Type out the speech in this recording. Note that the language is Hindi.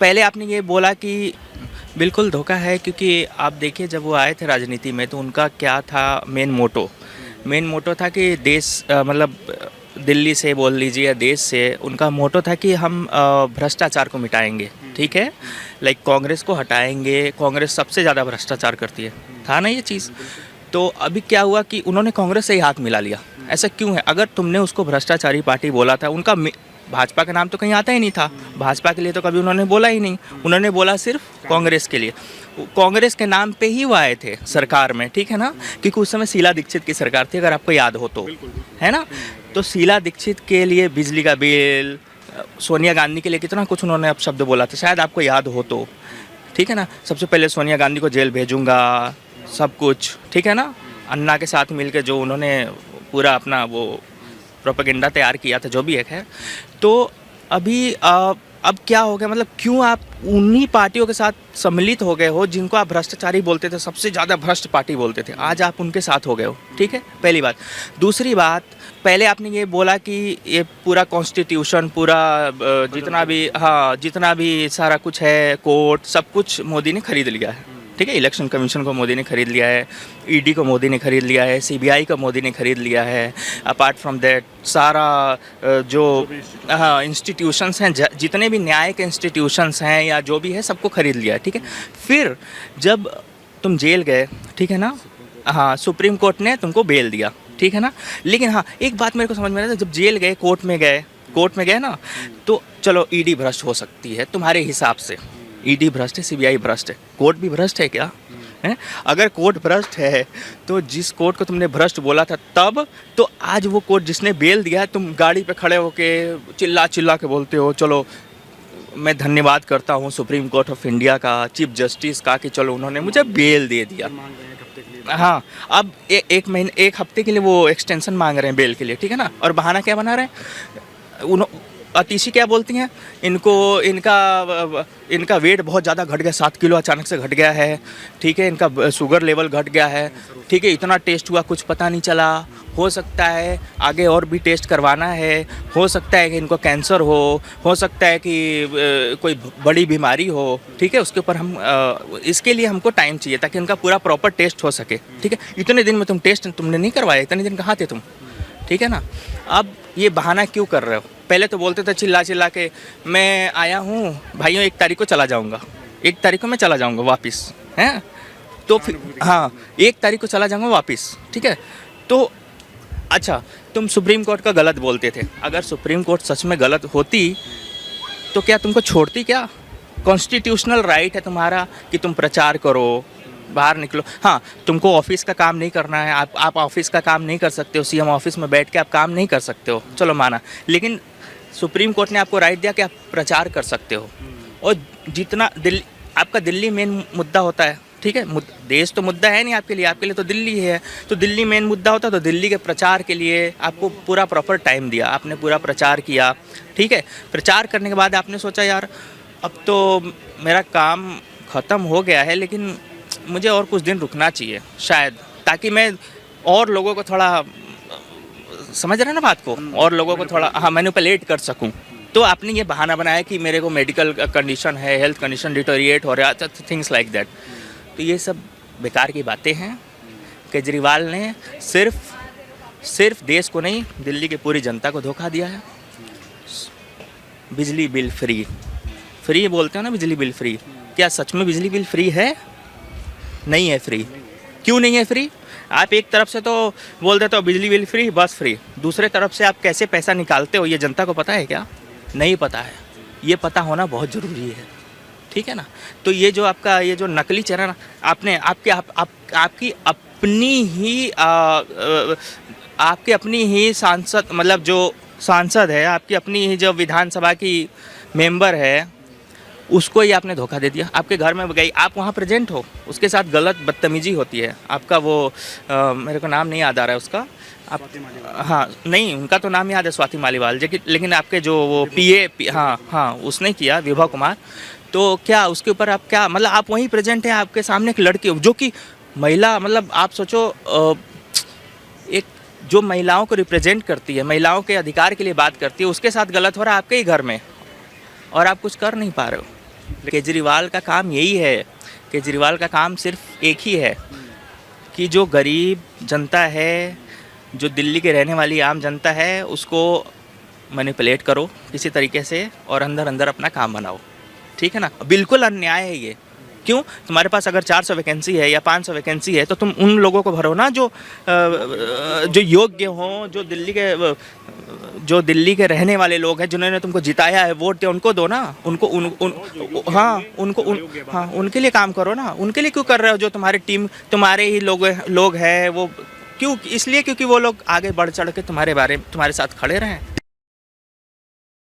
पहले आपने ये बोला कि बिल्कुल धोखा है, क्योंकि आप देखिए जब वो आए थे राजनीति में तो उनका क्या था मेन मोटो था कि देश मतलब दिल्ली से बोल लीजिए या देश से, उनका मोटो था कि हम भ्रष्टाचार को मिटाएंगे, ठीक है, लाइक कांग्रेस को हटाएंगे, कांग्रेस सबसे ज़्यादा भ्रष्टाचार करती है, था ना ये चीज़। तो अभी क्या हुआ कि उन्होंने कांग्रेस से ही हाथ मिला लिया। ऐसा क्यों है? अगर तुमने उसको भ्रष्टाचारी पार्टी बोला था, उनका भाजपा का नाम तो कहीं आता ही नहीं था, भाजपा के लिए तो कभी उन्होंने बोला ही नहीं, उन्होंने बोला सिर्फ कांग्रेस के लिए। कांग्रेस के नाम पे ही वो आए थे सरकार में, ठीक है ना, क्योंकि उस समय शीला दीक्षित की सरकार थी, अगर आपको याद हो तो, है ना। तो शीला दीक्षित के लिए बिजली का बिल, सोनिया गांधी के लिए कितना कुछ उन्होंने अब शब्द बोला था, शायद आपको याद हो तो, ठीक है ना। सबसे पहले सोनिया गांधी को जेल भेजूंगा, सब कुछ, ठीक है ना। अन्ना के साथ मिलकर जो उन्होंने पूरा अपना वो प्रोपेगेंडा तैयार किया था, जो भी एक है। तो अभी अब क्या हो गया, मतलब क्यों आप उन्हीं पार्टियों के साथ सम्मिलित हो गए हो जिनको आप भ्रष्टाचारी बोलते थे, सबसे ज़्यादा भ्रष्ट पार्टी बोलते थे, आज आप उनके साथ हो गए हो, ठीक है, पहली बात। दूसरी बात, पहले आपने ये बोला कि ये पूरा कॉन्स्टिट्यूशन, पूरा जितना भी सारा कुछ है, कोर्ट, सब कुछ मोदी ने खरीद लिया है, ठीक है। इलेक्शन कमीशन को मोदी ने खरीद लिया है, ईडी को मोदी ने खरीद लिया है, सीबीआई को मोदी ने खरीद लिया है। अपार्ट फ्रॉम दैट सारा जो इंस्टीट्यूशंस हैं, जितने भी न्याय के इंस्टीट्यूशंस हैं या जो भी है, सबको खरीद लिया है, ठीक है। फिर जब तुम जेल गए, ठीक है ना, हाँ, सुप्रीम कोर्ट ने तुमको बेल दिया, ठीक है ना। लेकिन हाँ, एक बात मेरे को समझ में आ रहा था, जब जेल गए, कोर्ट में गए ना, तो चलो ईडी भ्रष्ट हो सकती है तुम्हारे हिसाब से, ईडी भ्रष्ट है, सीबीआई भ्रष्ट है, कोर्ट भी भ्रष्ट है क्या? है? अगर कोर्ट भ्रष्ट है तो जिस कोर्ट को तुमने भ्रष्ट बोला था तब, तो आज वो कोर्ट जिसने बेल दिया है, तुम गाड़ी पे खड़े होके चिल्ला चिल्ला के बोलते हो, चलो मैं धन्यवाद करता हूँ सुप्रीम कोर्ट ऑफ इंडिया का, चीफ जस्टिस का, कि चलो उन्होंने मुझे बेल दे दिया। हाँ, अब एक हफ्ते के लिए वो एक्सटेंशन मांग रहे हैं बेल के लिए, ठीक है ना। और बहाना क्या बना रहे हैं, अतीशी क्या बोलती हैं, इनका वेट बहुत ज़्यादा घट गया, 7 किलो अचानक से घट गया है, ठीक है, इनका शुगर लेवल घट गया है, ठीक है, इतना टेस्ट हुआ, कुछ पता नहीं चला, हो सकता है आगे और भी टेस्ट करवाना है, हो सकता है कि इनको कैंसर हो सकता है कि कोई बड़ी बीमारी हो, ठीक है, उसके ऊपर इसके लिए हमको टाइम चाहिए ताकि इनका पूरा प्रॉपर टेस्ट हो सके, ठीक है। इतने दिन में तुम टेस्ट तुमने नहीं करवाया, इतने दिन कहाँ थे तुम, ठीक है ना। अब ये बहाना क्यों कर रहे हो? पहले तो बोलते थे चिल्ला चिल्ला के, मैं आया हूँ भाइयों, 1 तारीख को चला जाऊँगा, 1 तारीख को मैं चला जाऊँगा वापस, हैं, तो फिर हाँ, 1 तारीख को चला जाऊँगा वापस, ठीक है। तो अच्छा, तुम सुप्रीम कोर्ट का गलत बोलते थे, अगर सुप्रीम कोर्ट सच में गलत होती तो क्या तुमको छोड़ती क्या? कॉन्स्टिट्यूशनल राइट है तुम्हारा कि तुम प्रचार करो, बाहर निकलो। हाँ, तुमको ऑफिस का काम नहीं करना है, आप ऑफिस का काम नहीं कर सकते हो, सीएम ऑफिस में बैठ के आप काम नहीं कर सकते हो, चलो माना, लेकिन सुप्रीम कोर्ट ने आपको राइट दिया कि आप प्रचार कर सकते हो। और जितना आपका दिल्ली मेन मुद्दा होता है, ठीक है, देश तो मुद्दा है नहीं आपके लिए तो दिल्ली है, तो दिल्ली मेन मुद्दा होता है, तो दिल्ली के प्रचार के लिए आपको पूरा प्रॉपर टाइम दिया, आपने पूरा प्रचार किया, ठीक है। प्रचार करने के बाद आपने सोचा यार अब तो मेरा काम ख़त्म हो गया है, लेकिन मुझे और कुछ दिन रुकना चाहिए शायद, ताकि मैं और लोगों को थोड़ा, समझ रहे हैं ना बात को, और लोगों को थोड़ा मैनिपुलेट कर सकूं। तो आपने ये बहाना बनाया कि मेरे को मेडिकल कंडीशन है, हेल्थ कंडीशन डिटोरिएट हो रहा है, थिंग्स लाइक दैट। तो ये सब बेकार की बातें हैं। केजरीवाल ने सिर्फ देश को नहीं, दिल्ली की पूरी जनता को धोखा दिया है। बिजली बिल फ्री बोलते हो ना, बिजली बिल फ्री, क्या सच में बिजली बिल फ्री है? नहीं है फ्री। क्यों नहीं है फ्री? आप एक तरफ से तो बोल देते हो बिजली बिल फ्री, बस फ्री, दूसरे तरफ से आप कैसे पैसा निकालते हो ये जनता को पता है क्या? नहीं पता है। ये पता होना बहुत ज़रूरी है, ठीक है ना। तो ये जो आपका ये जो नकली चेहरा आपने आपकी अपनी ही सांसद, मतलब जो सांसद है, आपकी अपनी ही जो विधानसभा की मेंबर है, उसको ही आपने धोखा दे दिया। आपके घर में गई, आप वहाँ प्रेजेंट हो, उसके साथ गलत बदतमीजी होती है। आपका वो मेरे को नाम नहीं याद आ रहा है उसका, आप, हाँ नहीं, उनका तो नाम याद है, स्वाति मालीवाल, लेकिन आपके जो वो पीए, हाँ उसने किया, विभा कुमार। तो क्या उसके ऊपर आप क्या, मतलब आप वहीं प्रेजेंट हैं, आपके सामने एक लड़की जो कि महिला, मतलब आप सोचो, एक जो महिलाओं को रिप्रेजेंट करती है, महिलाओं के अधिकार के लिए बात करती है, उसके साथ गलत हो रहा है आपके ही घर में, और आप कुछ कर नहीं पा रहे हो। केजरीवाल का काम यही है, केजरीवाल का काम सिर्फ एक ही है कि जो गरीब जनता है, जो दिल्ली के रहने वाली आम जनता है, उसको मैनिपुलेट करो किसी तरीके से और अंदर अंदर अपना काम बनाओ, ठीक है ना। बिल्कुल अन्याय है ये। क्यों? तुम्हारे पास अगर 400 वैकेंसी है या 500 वैकेंसी है तो तुम उन लोगों को भरो ना जो योग्य हों, जो दिल्ली के रहने वाले लोग हैं, जिन्होंने तुमको जिताया है, वोट दिया, उनको दो ना। हाँ, उनके लिए काम करो ना। उनके लिए क्यों कर रहे हो? जो तुम्हारी टीम, तुम्हारे ही लोग हैं वो, क्यों? इसलिए क्योंकि वो लोग आगे बढ़ चढ़ के तुम्हारे साथ खड़े रहें।